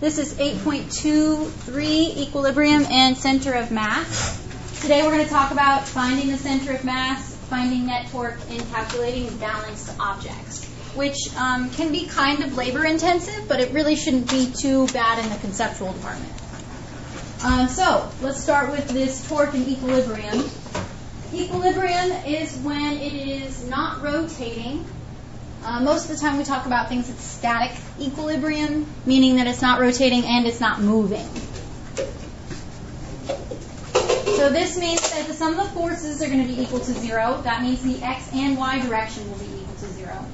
This is 8.23, equilibrium and center of mass. Today we're going to talk about finding the center of mass, finding net torque, and calculating balanced objects, which can be kind of labor intensive, but it really shouldn't be too bad in the conceptual department. So let's start with this torque and equilibrium. Equilibrium is when it is not rotating. Most of the time we talk about things at static equilibrium, meaning that it's not rotating and it's not moving. So this means that the sum of the forces are going to be equal to 0. That means the x and y direction will be equal to 0.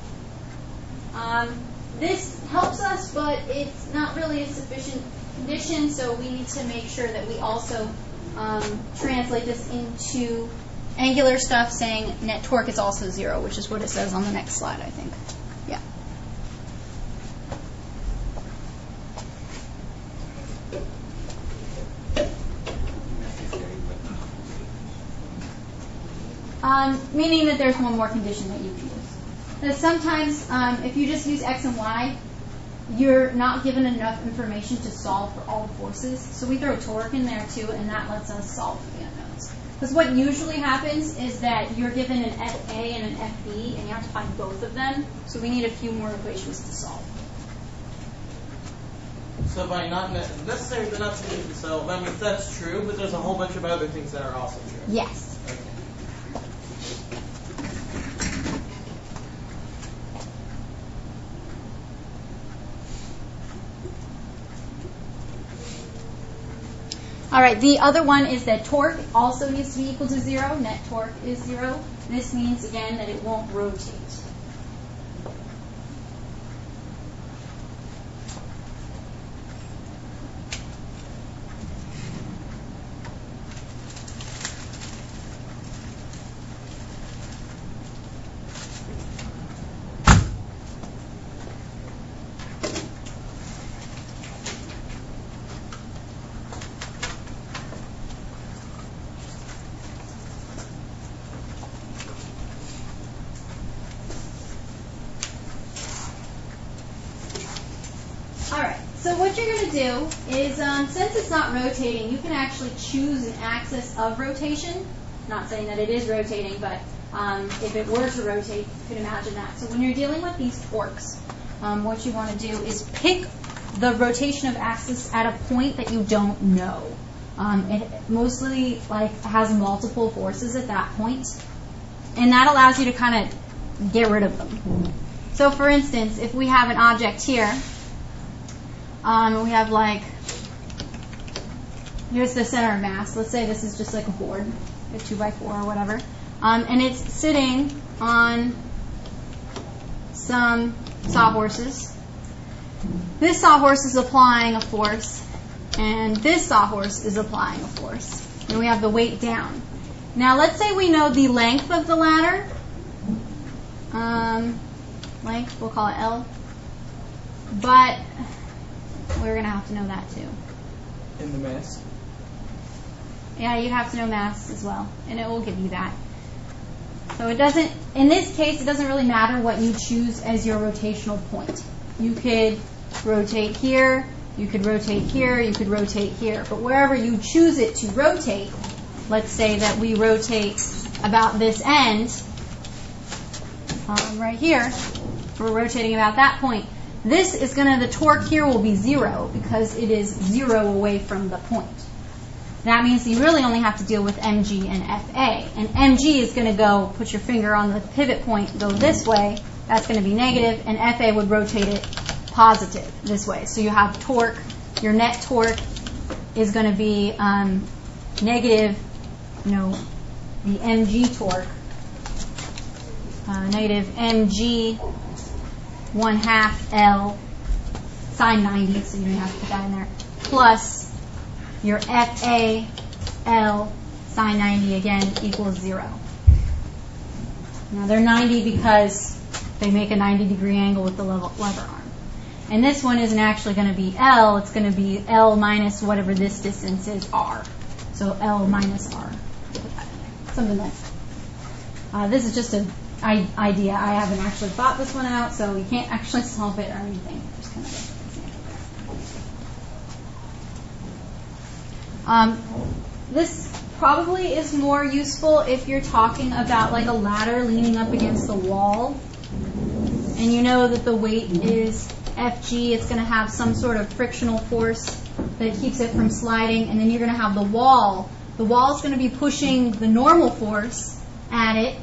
This helps us, but it's not really a sufficient condition, so we need to make sure that we also translate this into angular stuff, saying net torque is also 0, which is what it says on the next slide, I think. Yeah. Meaning that there's one more condition that you can use. Now, sometimes, if you just use x and y, you're not given enough information to solve for all the forces. So we throw torque in there too, and that lets us solve for the unknowns. Because what usually happens is that you're given an FA and an FB, and you have to find both of them. So we need a few more equations to solve. So by not necessarily they're not saying so, that means that's true, but there's a whole bunch of other things that are also true. Yes. Okay. All right, the other one is that torque also needs to be equal to 0. Net torque is 0. This means, again, that it won't rotate. So what you're going to do is, since it's not rotating, you can actually choose an axis of rotation. Not saying that it is rotating, but if it were to rotate, you can imagine that. So when you're dealing with these torques, what you want to do is pick the rotation of axis at a point that you don't know. It mostly has multiple forces at that point, and that allows you to kind of get rid of them. So for instance, if we have an object here, we have here's the center of mass. Let's say this is just like a board, a 2x4 or whatever. And it's sitting on some sawhorses. This sawhorse is applying a force, and this sawhorse is applying a force. And we have the weight down. Now let's say we know the length of the ladder. Length, we'll call it L. But we're going to have to know that too. In the mass? Yeah, you have to know mass as well, and it will give you that. So it doesn't, in this case, it doesn't really matter what you choose as your rotational point. You could rotate here, you could rotate here, you could rotate here. But wherever you choose it to rotate, let's say that we rotate about this end, right here, we're rotating about that point. This is the torque here will be 0 because it is 0 away from the point. That means you really only have to deal with mg and fa. And mg is going to go, put your finger on the pivot point, go this way. That's going to be negative, and fa would rotate it positive this way. So you have torque. Your net torque is going to be negative, the mg torque, negative mg 1/2 L sine 90, so you don't have to put that in there, plus your FA L sine 90 again equals 0. Now they're 90 because they make a 90-degree angle with the lever arm. And this one isn't actually going to be L, it's going to be L minus whatever this distance is, R. So L minus R. Put that in there. Something like that. This is just an idea. I haven't actually thought this one out, so we can't actually solve it or anything. Just kind of an example there. This probably is more useful if you're talking about like a ladder leaning up against the wall, and you know that the weight is Fg. It's going to have some sort of frictional force that keeps it from sliding, and then you're going to have the wall. The wall is going to be pushing the normal force at it,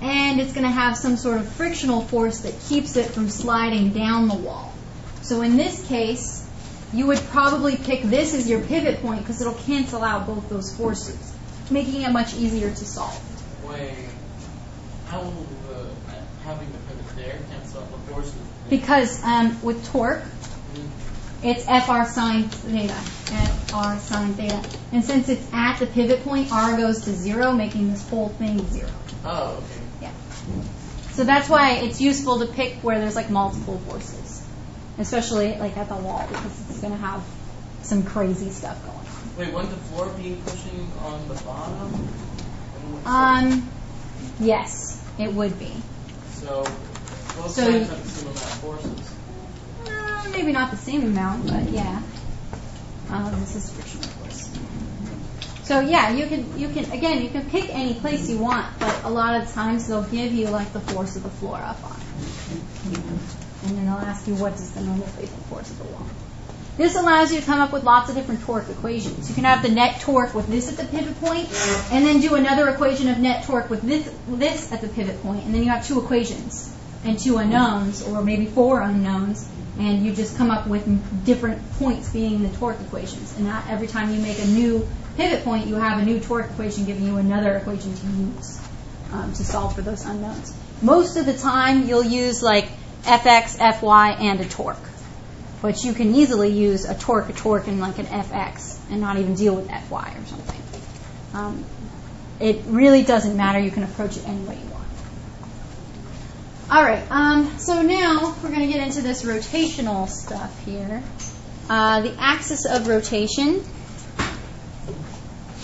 and it's going to have some sort of frictional force that keeps it from sliding down the wall. So in this case, you would probably pick this as your pivot point because it'll cancel out both those forces, making it much easier to solve. Wait, how will having the pivot there cancel out the forces? Because with torque, it's Fr sine theta. Fr sine theta. And since it's at the pivot point, R goes to 0, making this whole thing 0. Oh, okay. Yeah. So that's why it's useful to pick where there's like multiple forces, especially like at the wall, because it's going to have some crazy stuff going on. Wait, wouldn't the floor be pushing on the bottom? Yes, it would be. So both So sides have the same amount of forces. Maybe not the same amount, but yeah. This is frictional force. So yeah, you can pick any place you want, but a lot of times they'll give you like the force of the floor up on it. And then they'll ask you what is the normal placement force of the wall. This allows you to come up with lots of different torque equations. You can have the net torque with this at the pivot point, and then do another equation of net torque with this at the pivot point, and then you have two equations and two unknowns, or maybe four unknowns, and you just come up with different points being the torque equations. And that every time you make a new pivot point, you have a new torque equation giving you another equation to use to solve for those unknowns. Most of the time, you'll use like Fx, Fy, and a torque. But you can easily use a torque, and like an Fx, and not even deal with Fy or something. It really doesn't matter. You can approach it any way you want. All right, so now we're going to get into this rotational stuff here. The axis of rotation.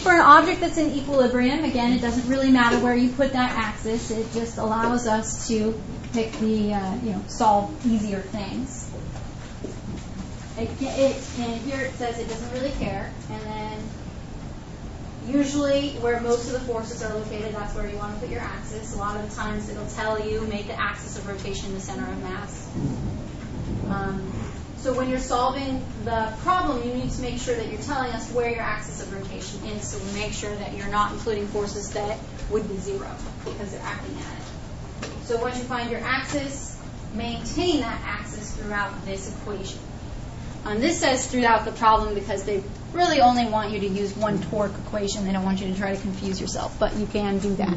For an object that's in equilibrium, again, it doesn't really matter where you put that axis. It just allows us to pick the, solve easier things. And here it says it doesn't really care. And then usually where most of the forces are located, that's where you want to put your axis. A lot of the times it'll tell you, make the axis of rotation the center of mass. So when you're solving the problem, you need to make sure that you're telling us where your axis of rotation is, so we make sure that you're not including forces that would be 0 because they're acting at it. So once you find your axis, maintain that axis throughout this equation. This says throughout the problem because they really only want you to use one torque equation. They don't want you to try to confuse yourself, but you can do that.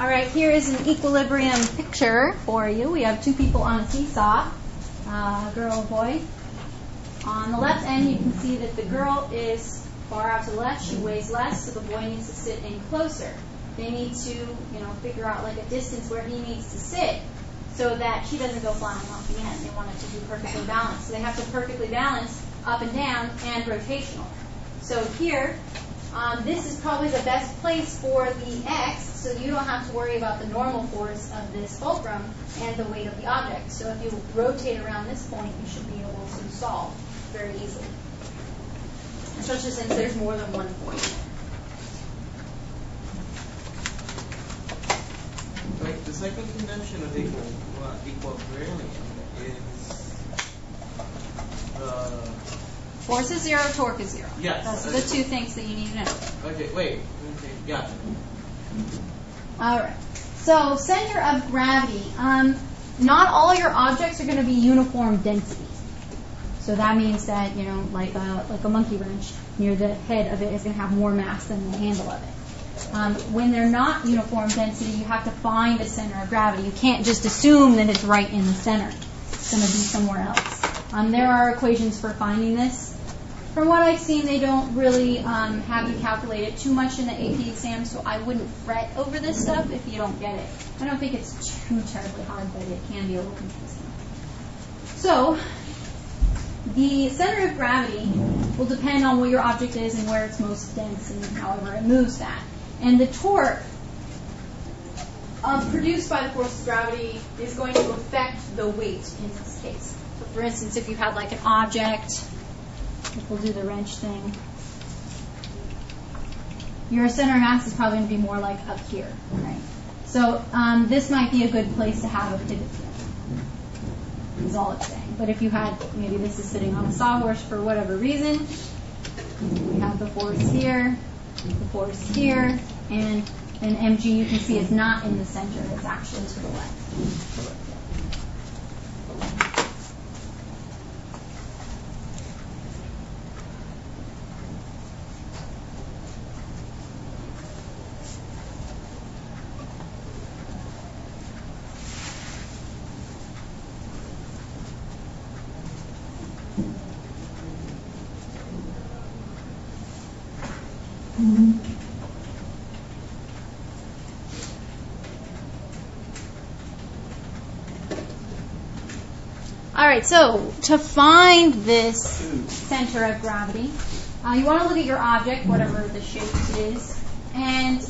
All right, here is an equilibrium picture for you. We have two people on a seesaw, a girl and a boy. On the left end, you can see that the girl is far out to the left. She weighs less, so the boy needs to sit in closer. They need to, figure out like a distance where he needs to sit so that she doesn't go flying off the end. They want it to be perfectly balanced. So they have to perfectly balance up and down and rotational. So here, this is probably the best place for the X, so you don't have to worry about the normal force of this fulcrum and the weight of the object. So if you rotate around this point, you should be able to solve very easily, especially since there's more than one point. Like the second convention of equilibrium is Force is 0, torque is 0. Yes. Those are the two things that you need to know. Okay, wait. Okay, gotcha. All right. So center of gravity. Not all your objects are going to be uniform density. So that means that, like a monkey wrench near the head of it is going to have more mass than the handle of it. When they're not uniform density, you have to find a center of gravity. You can't just assume that it's right in the center. It's going to be somewhere else. There are equations for finding this. From what I've seen, they don't really have you calculate it too much in the AP exam, so I wouldn't fret over this stuff if you don't get it. I don't think it's too terribly hard, but it can be a little confusing. So, the center of gravity will depend on what your object is and where it's most dense and however it moves that. And the torque produced by the force of gravity is going to affect the weight in this case. So for instance, if you had like an object, if we'll do the wrench thing, your center of mass is probably going to be more like up here, right? So this might be a good place to have a pivot field, is all it's saying. But if you had, maybe this is sitting on a sawhorse for whatever reason, we have the force here, and an mg you can see is not in the center, it's actually to the left. All right, so to find this center of gravity, you want to look at your object, whatever the shape it is, and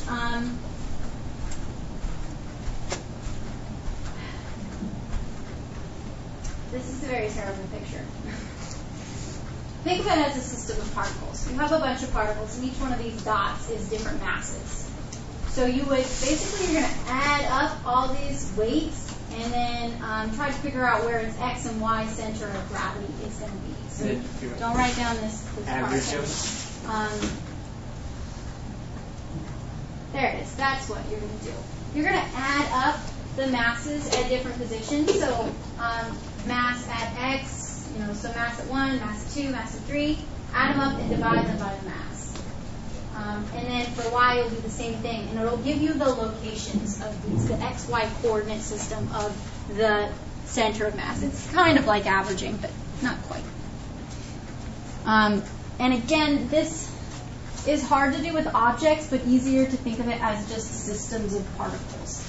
this is a very terrible picture. Think of it as a system of particles. You have a bunch of particles, and each one of these dots is different masses. So you would, basically, you're going to add up all these weights and then try to figure out where its x and y center of gravity is going to be. So don't write down this part. There it is. That's what you're going to do. You're going to add up the masses at different positions. So mass at x, so mass at 1, mass at 2, mass at 3. Add them up and divide them by the mass. And then for y, it'll do the same thing. And it'll give you the locations of these, the x-y coordinate system of the center of mass. It's kind of like averaging, but not quite. And again, this is hard to do with objects, but easier to think of it as just systems of particles.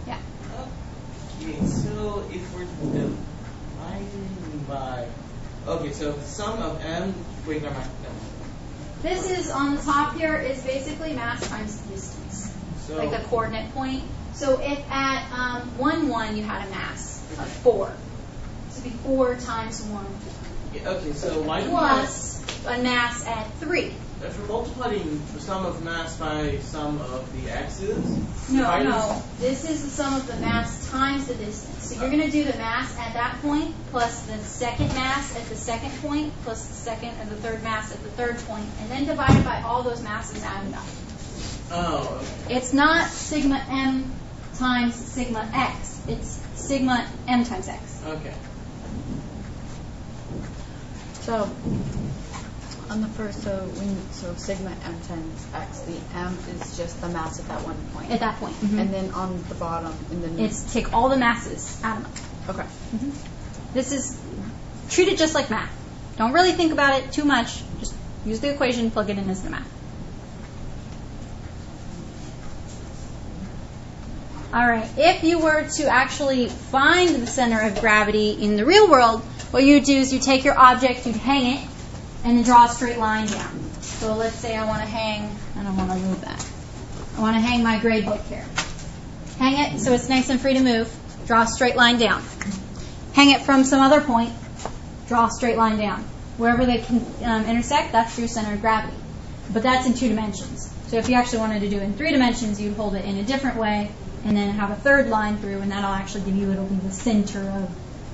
Yeah? Okay, so if we're dividing by... Okay, so the sum of m... Wait, never mind. No. This is, on the top here, is basically mass times distance, so, like the coordinate point. So if at 1, 1 you had a mass of 4, this would be 4 times 1. Yeah, okay, so why do plus a mass at 3. If we're multiplying the sum of mass by sum of the x's? No. This is the sum of the mass times the distance. So you're going to do the mass at that point plus the second mass at the second point plus the second and the third mass at the third point, and then divide it by all those masses added up. Oh, okay. It's not sigma m times sigma x. It's sigma m times x. Okay. So on the first, so sigma m times x, the m is just the mass at that one point. At that point. And then on the bottom, and then it's take all the masses, add them up. Okay. This is, treat it just like math. Don't really think about it too much. Just use the equation, plug it in as the math. All right. If you were to actually find the center of gravity in the real world, what you do is you take your object, you'd hang it, and then draw a straight line down. So let's say I want to hang, I don't want to move that. I want to hang my grade book here. Hang it so it's nice and free to move. Draw a straight line down. Hang it from some other point. Draw a straight line down. Wherever they can intersect, that's your center of gravity. But that's in 2 dimensions. So if you actually wanted to do it in 3 dimensions, you'd hold it in a different way and then have a third line through, and that'll actually give you, it'll be the center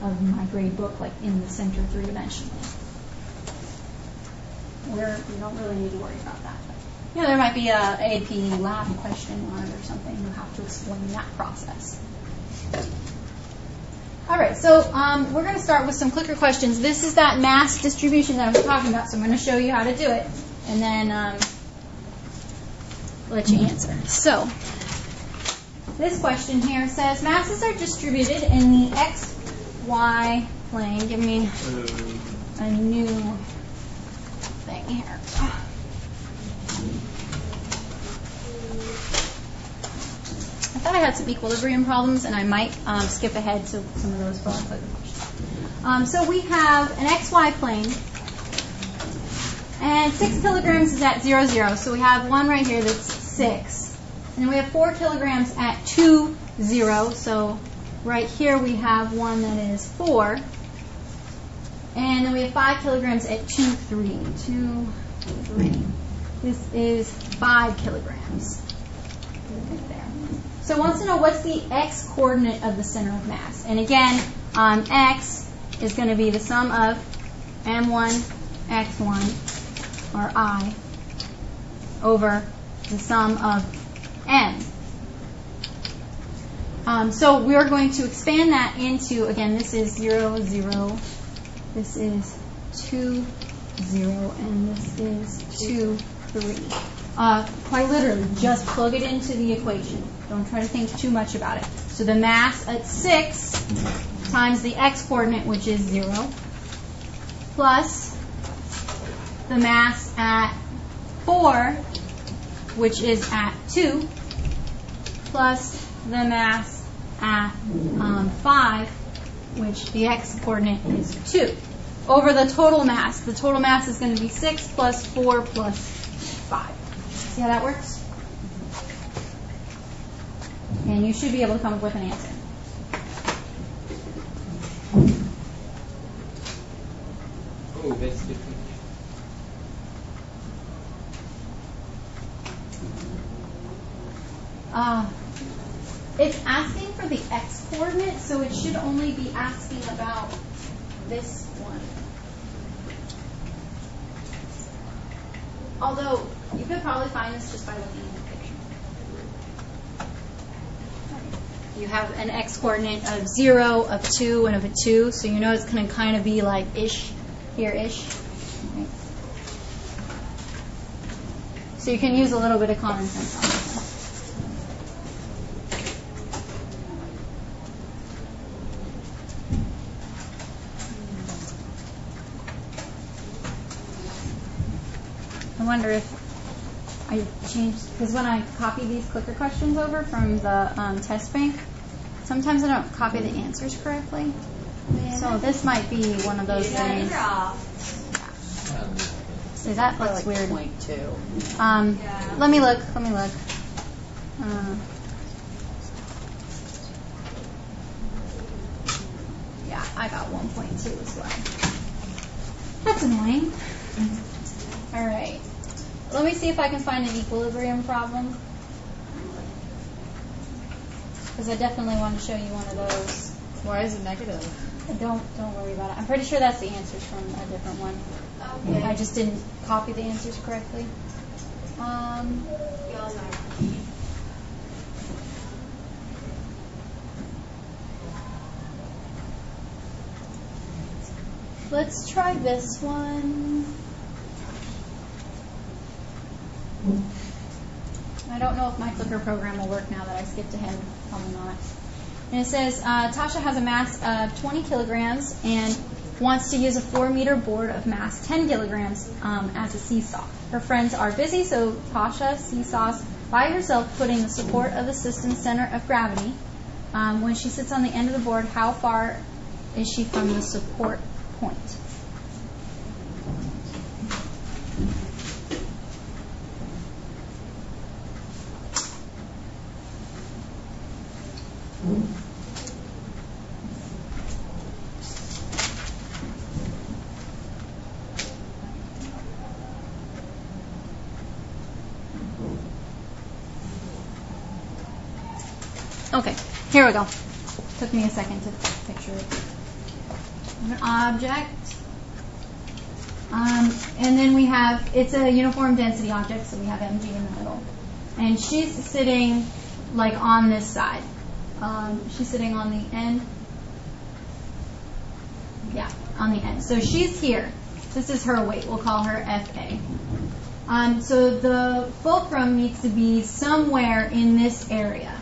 of my grade book, like in the center 3-dimensionally. Where you don't really need to worry about that. But, there might be a AP lab question on it or something. You have to explain that process. All right, so we're going to start with some clicker questions. This is that mass distribution that I was talking about, so I'm going to show you how to do it. And then let you answer. So, this question here says masses are distributed in the x, y plane. Give me a new thing here. I thought I had some equilibrium problems, and I might skip ahead to some of those questions. So we have an xy plane, and 6 kilograms is at 0, 0. So we have one right here that's 6. And then we have 4 kilograms at 2, 0. So right here we have one that is 4. And then we have 5 kilograms at 2, 3. 2, 3. This is 5 kilograms. Right there. So it wants to know what's the x coordinate of the center of mass. And again, x is going to be the sum of m1, x1, or I, over the sum of m. So we are going to expand that into, again, this is 0, 0, this is 2, 0, and this is 2, 3. Quite literally, just plug it into the equation. Don't try to think too much about it. So the mass at 6 times the x-coordinate, which is 0, plus the mass at 4, which is at 2, plus the mass at 5, which the x-coordinate is 2, over the total mass. The total mass is going to be 6 plus 4 plus 5. See how that works? And you should be able to come up with an answer. Oh, that's different. It's asking for the x-coordinate, so it should only be asking about this one. Although, you could probably find this just by looking at the picture. You have an x-coordinate of 0, of 2, and of a 2, so you know it's going to kind of be like ish, here-ish. Right. So you can use a little bit of common sense on this one. I wonder if I changed, because when I copy these clicker questions over from the test bank, sometimes I don't copy the answers correctly. Yeah. So this might be one of those things. See, that looks like weird. 0.2. Let me look. Yeah, I got 1.2 as well. That's annoying. All right. Let me see if I can find an equilibrium problem. Because I definitely want to show you one of those. Why is it negative? Don't worry about it. I'm pretty sure that's the answers from a different one. Okay. I just didn't copy the answers correctly. Let's try this one. I don't know if my clicker program will work now that I skipped ahead. Probably not. And it says, Tasha has a mass of 20 kilograms and wants to use a 4-meter board of mass 10 kilograms as a seesaw. Her friends are busy, so Tasha seesaws by herself, putting the support of the system's center of gravity. When she sits on the end of the board, how far is she from the support point? Okay, here we go. Took me a second to picture it. An object. And then we have, it's a uniform density object, so we have mg in the middle. And she's sitting like on this side. She's sitting on the end. Yeah, on the end. So she's here. This is her weight. We'll call her FA. So the fulcrum needs to be somewhere in this area,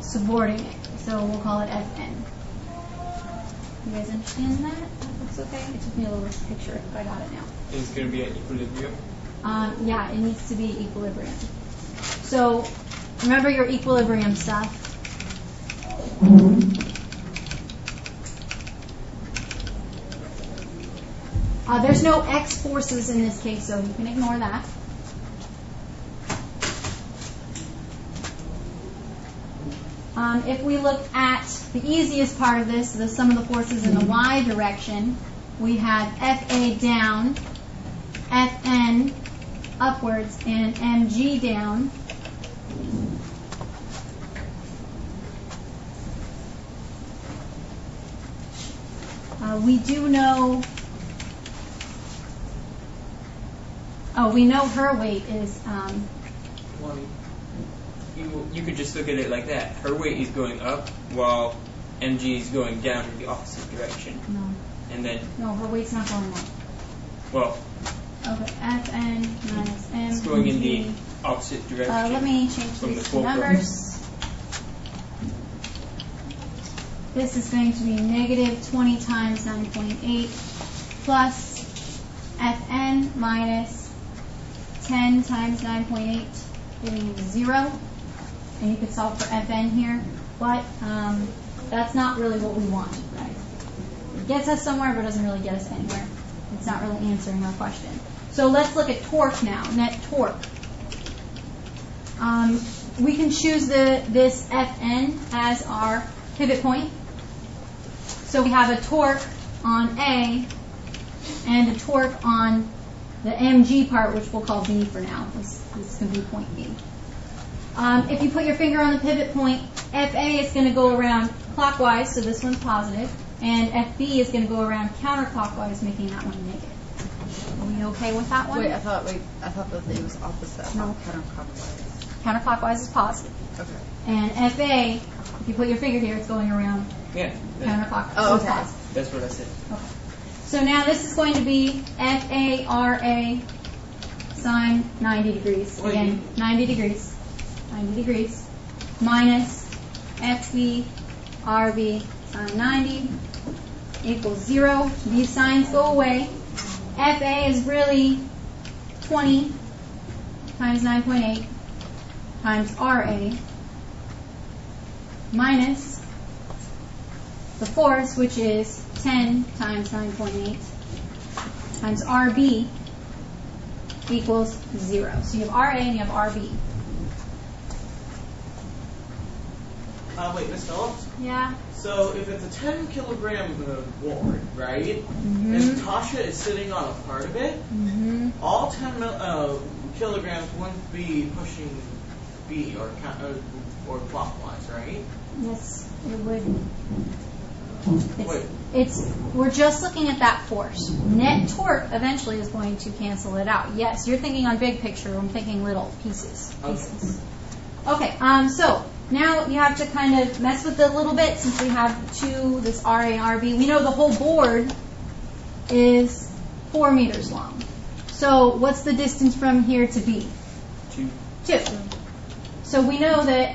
supporting it. So we'll call it Fn. You guys understand that? That's okay? It took me a little to picture it, but I got it now. It's going to be at equilibrium. Yeah, it needs to be equilibrium. So remember your equilibrium stuff. There's no x forces in this case, so you can ignore that. If we look at the easiest part of this, the sum of the forces in the y direction, we have Fa down, Fn upwards, and Mg down. We do know, we know her weight is, 20. You could just look at it like that. Her weight is going up while mg is going down in the opposite direction. no, And then, her weight's not going up. well, Okay, Fn minus M. it's going in the opposite direction. Let me change from these the two fulcrum. numbers. This is going to be negative 20 times 9.8 plus Fn minus 10 times 9.8, giving you 0. And you could solve for Fn here, but that's not really what we want, right? It gets us somewhere, but doesn't really get us anywhere. It's not really answering our question. So let's look at torque now, net torque. We can choose this Fn as our pivot point. So we have a torque on A and a torque on the mg part, which we'll call B for now. This can be point B. If you put your finger on the pivot point, Fa is going to go around clockwise, so this one's positive, and Fb is going to go around counterclockwise, making that one negative. Are we okay with that one? I thought that it was opposite. No. Counterclockwise. Counterclockwise is positive. Okay. And Fa, if you put your finger here, it's going around Yeah, counterclockwise. Oh, so it's okay. positive. that's what I said. Okay. So now this is going to be FARA sine 90 degrees. Wait, Again, 90 degrees. 90 degrees. Minus FBRB sine 90 equals 0. These signs go away. FA is really 20 times 9.8 times RA minus the force, which is 10 times 9.8 times RB equals 0. So you have RA and you have RB. Wait, Miss Phillips? Yeah? So if it's a 10 kilogram board, right, and Tasha is sitting on a part of it, all 10 kilograms wouldn't be pushing B or clockwise, right? Yes, it would. Wait. We're just looking at that force. Net torque eventually is going to cancel it out. Yes, you're thinking on big picture. I'm thinking little pieces. Okay, so now you have to kind of mess with it a little bit since we have this RA and RB. We know the whole board is 4 meters long. So what's the distance from here to B? 2. So we know that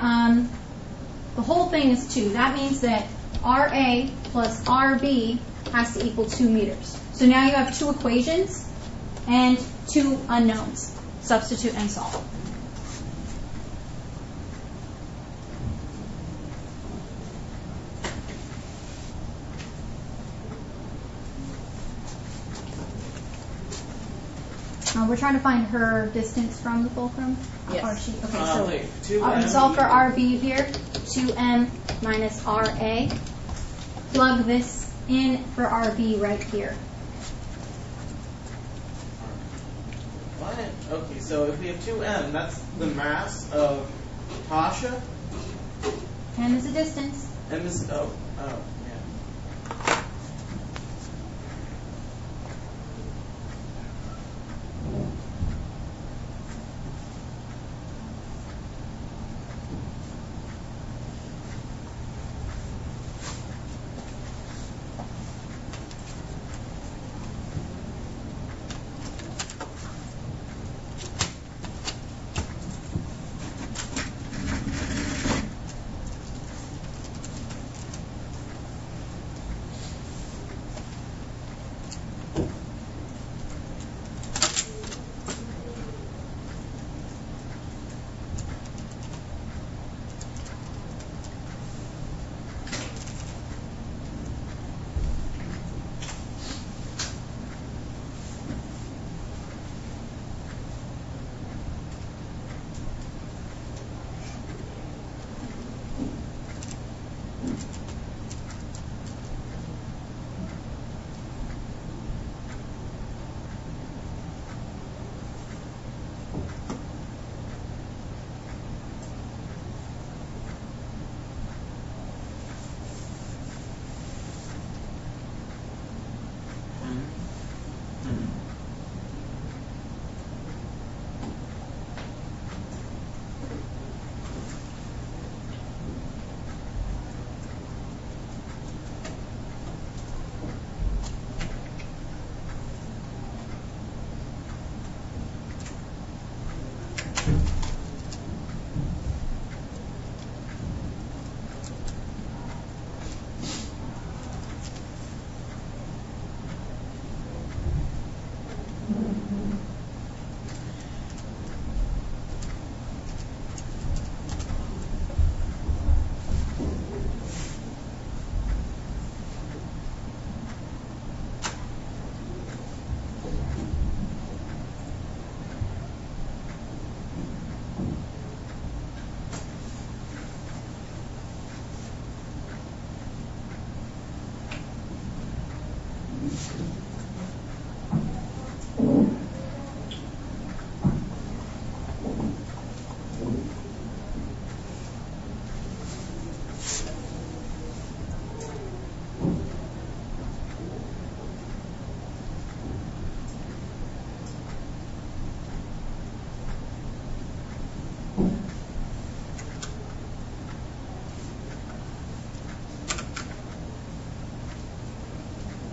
the whole thing is 2. That means that RA plus RB has to equal 2 meters. So now you have 2 equations and 2 unknowns. Substitute and solve. We're trying to find her distance from the fulcrum. Yes. Okay, so solve for RB here. 2m minus RA. Plug this in for RB right here. What? Okay, so if we have 2m, that's the mass of Tasha, M is the distance. and this, yeah.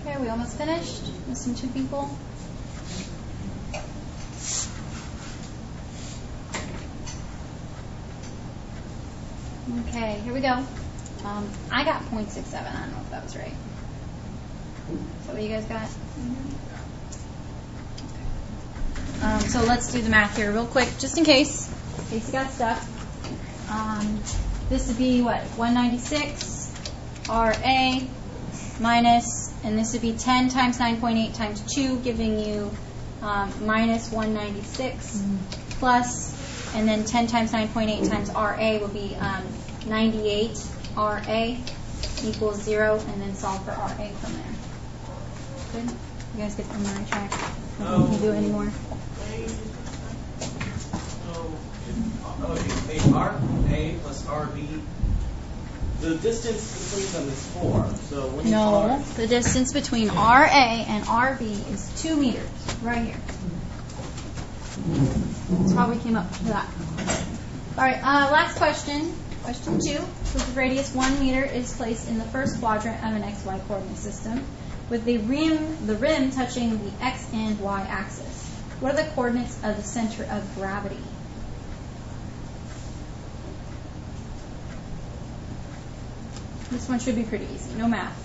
Okay, are we almost finished? Missing 2 people? Okay, here we go. I got 0.67. I don't know if that was right. Is that what you guys got? So let's do the math here real quick, just in case you got stuck. This would be what? 196 RA minus, and this would be 10 times 9.8 times 2, giving you minus 196 plus, and then 10 times 9.8 times RA will be 98 RA equals 0, and then solve for RA from there. Good? You guys get on the right track? I don't need to do it anymore. If RA plus RB, the distance between them is 4. So when you No, are, the distance between RA and RB is 2 meters, right here. That's how we came up to that. All right, last question. Question 2. With the radius 1 meter is placed in the first quadrant of an XY coordinate system, with the rim touching the X and Y axis. What are the coordinates of the center of gravity? This one should be pretty easy. No math.